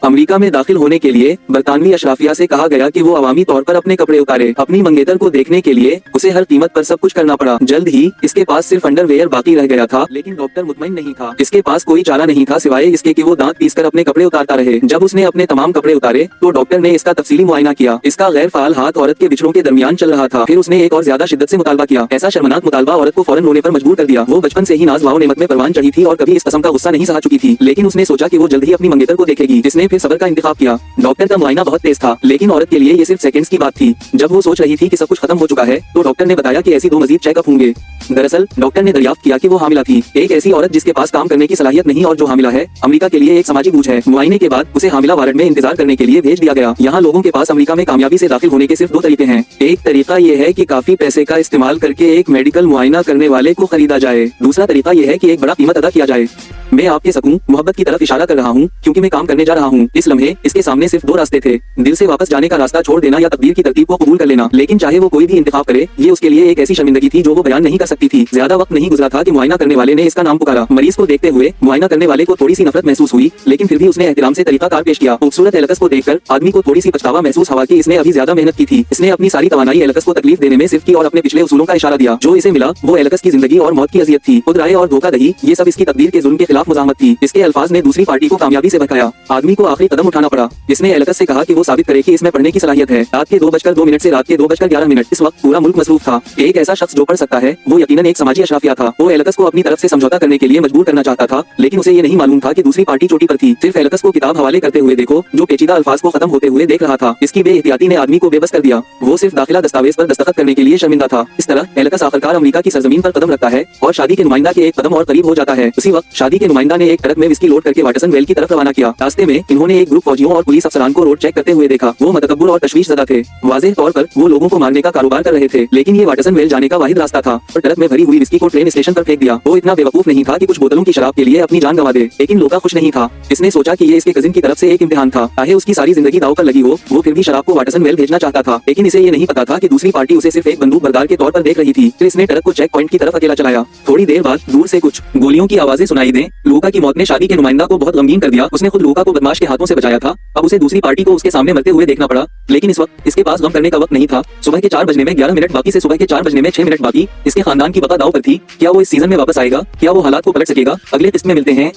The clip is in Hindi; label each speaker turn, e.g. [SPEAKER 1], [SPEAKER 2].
[SPEAKER 1] अमेरिका में दाखिल होने के लिए बरतानवी अशराफिया से कहा गया कि वो अवामी तौर पर अपने कपड़े उतारे। अपनी मंगेतर को देखने के लिए उसे हर कीमत पर सब कुछ करना पड़ा। जल्द ही इसके पास सिर्फ अंडरवेयर बाकी रह गया था, लेकिन डॉक्टर मुतमईन नहीं था। इसके पास कोई चारा नहीं था सिवाय इसके कि वो दांत पीसकर अपने कपड़े उतारता रहे। जब उसने अपने तमाम कपड़े उतारे तो डॉक्टर ने इसका तफसीली मुआयना किया। इसका गैर फाल हाथ औरत के बिछड़ों के दरमियान चल रहा था। फिर उसने एक और ज्यादा शिद्दत से मुतालबा किया। ऐसा शर्मनाक मुतालबा औरत को फौरन रोने पर मजबूर कर दिया। वो बचपन से ही नाज़ वाओ नेमत में परवान चढ़ी थी और कभी इस कस्म का गुस्सा नहीं सहा चुकी थी, लेकिन उसने सोचा कि वो जल्द ही अपनी मंगेतर को देखेगी। इसने फिर सब्र का इंतखाब किया। डॉक्टर का मुआयना बहुत तेज था, लेकिन औरत के लिए ये सिर्फ सेकंड्स की बात थी। जब वो सोच रही थी कि सब कुछ खत्म हो चुका है तो डॉक्टर ने बताया कि ऐसी 2 मजीद चेकअप होंगे। दरअसल डॉक्टर ने दरियाफ्त किया कि वो हामिला थी। एक ऐसी औरत जिसके पास काम करने की सलाहियत नहीं और जो हामिला है, अमेरिका के लिए एक समाजी बोझ है। मुआयने के बाद उसे हामिला वार्ड में इंतजार करने के लिए भेज दिया गया। यहाँ लोगों के पास अमेरिका में कामयाबी से दाखिल होने के सिर्फ 2 तरीके हैं। एक तरीका ये है कि काफी पैसे का इस्तेमाल करके एक मेडिकल मुआयना करने वाले को खरीदा जाए। दूसरा तरीका ये है कि एक बड़ा कीमत अदा किया जाए। मैं आपके सकून मोहब्बत की तरफ इशारा कर रहा हूँ क्योंकि मैं काम करने जा रहा हूँ। इस लम्हे इसके सामने सिर्फ 2 रास्ते थे, दिल से वापस जाने का रास्ता छोड़ देना या तकदीर की तरतीब को कबूल कर लेना। लेकिन चाहे वो कोई भी इंतखाब करे, ये उसके लिए एक ऐसी शर्मिंदगी थी जो वो बयान नहीं कर सकती थी। ज्यादा वक्त नहीं गुजरा था कि मुआयना करने वाले ने इसका नाम पुकारा। मरीज को देखते हुए मुआयना करने वाले को थोड़ी सी नफरत महसूस हुई, लेकिन फिर भी उसने एहतराम से तरीकाकार पेश किया। खूबसूरत एलकस को देखकर आदमी को थोड़ी सी पछतावा महसूस हुआ कि इसने अभी ज्यादा मेहनत की थी। इसने अपनी सारी तवानाई एलकस को तकलीफ देने में सिर्फ की और अपने पिछले उसूलों का इशारा दिया। जो इसे मिला वो एलकस की जिंदगी और मौत की अजियत थी। खुदराए और धोखाधड़ी, ये सब इसकी तकदीर के जुल्म के खिलाफ मुजाहमत थी। इसके अल्फाज ने दूसरी पार्टी को कामयाबी से भड़काया। आदमी को आखिरी कदम उठाना पड़ा। इसने एलकस से कहा कि वो साबित करे कि इसमें पढ़ने की सलाहियत है। रात के 2:02 से रात के 2:11। इस वक्त पूरा मुल्क मसरूफ था। एक ऐसा शख्स जो पढ़ सकता है वो यकीनन एक समाजी अशराफिया था। वो एलकस को अपनी तरफ से समझौता करने के लिए मजबूर करना चाहता था, लेकिन उसे ये नहीं मालूम था कि दूसरी पार्टी चोटी पर थी। सिर्फ एलकस को किताब हवाले करते हुए देखो, जो पेचीदा अल्फाज को खत्म होते हुए देख रहा था। इसकी बेएहतियाती ने आदमी को बेबस कर दिया। वो सिर्फ दाखिला दस्तावेज पर दस्तखत करने के लिए शर्मिंदा था। इस तरह एलकस आखिरकार अमेरिका की सरजमीन पर कदम रखता है और शादी के नुमाइंदा के एक कदम और करीब हो जाता है। उसी वक्त शादी के नुमाइंदा ने एक ट्रक में विस्की लोड करके वाटरसन वेल की तरफ रवाना किया। रास्ते में इन्होंने एक ग्रुप फौजियों और पुलिस अफसरान को रोड चेक करते हुए देखा। वो मतकब्बुर और तशवीश ज़दा थे। वाज़ेह तौर पर वो लोगों को मारने का कारोबार कर रहे थे, लेकिन ये वाटरसन वेल जाने का वाहिद रास्ता था। और ट्रक में भरी हुई विस्की को ट्रेन स्टेशन पर फेंक दिया। वो इतना बेवकूफ नहीं था कि कुछ बोतलों की शराब के लिए अपनी जान गंवा दे, लेकिन लोका खुश नहीं था। इसने सोचा कि ये इसके कजिन की तरफ से एक इम्तिहान था। चाहे उसकी सारी जिंदगी दांव पर लगी हो, वो फिर भी शराब को वाटरसन वेल भेजना चाहता था। लेकिन इसे ये नहीं पता था कि दूसरी पार्टी उसे सिर्फ एक बंदूक बरदार के तौर पर देख रही थी। फिर इसने ट्रक को चेक पॉइंट की तरफ अकेला चलाया। थोड़ी देर बाद दूर से कुछ गोलियों की आवाजें सुनाई दें। लोका की मौत ने शादी के नुमाइंदा को बहुत गमगीन कर दिया। उसने खुद लोका को बदमाश के हाथों से बचाया था, अब उसे दूसरी पार्टी को उसके सामने मरते हुए देखना पड़ा। लेकिन इस वक्त इसके पास गम करने का वक्त नहीं था। सुबह के 4 बजने में 11 मिनट बाकी से सुबह के 4 बजने में 6 मिनट बाकी। इसके खानदान की बका दांव पर थी। क्या वो इस सीजन में वापस आएगा? क्या वो हालात को पलट सकेगा? अगले किस्त में मिलते हैं।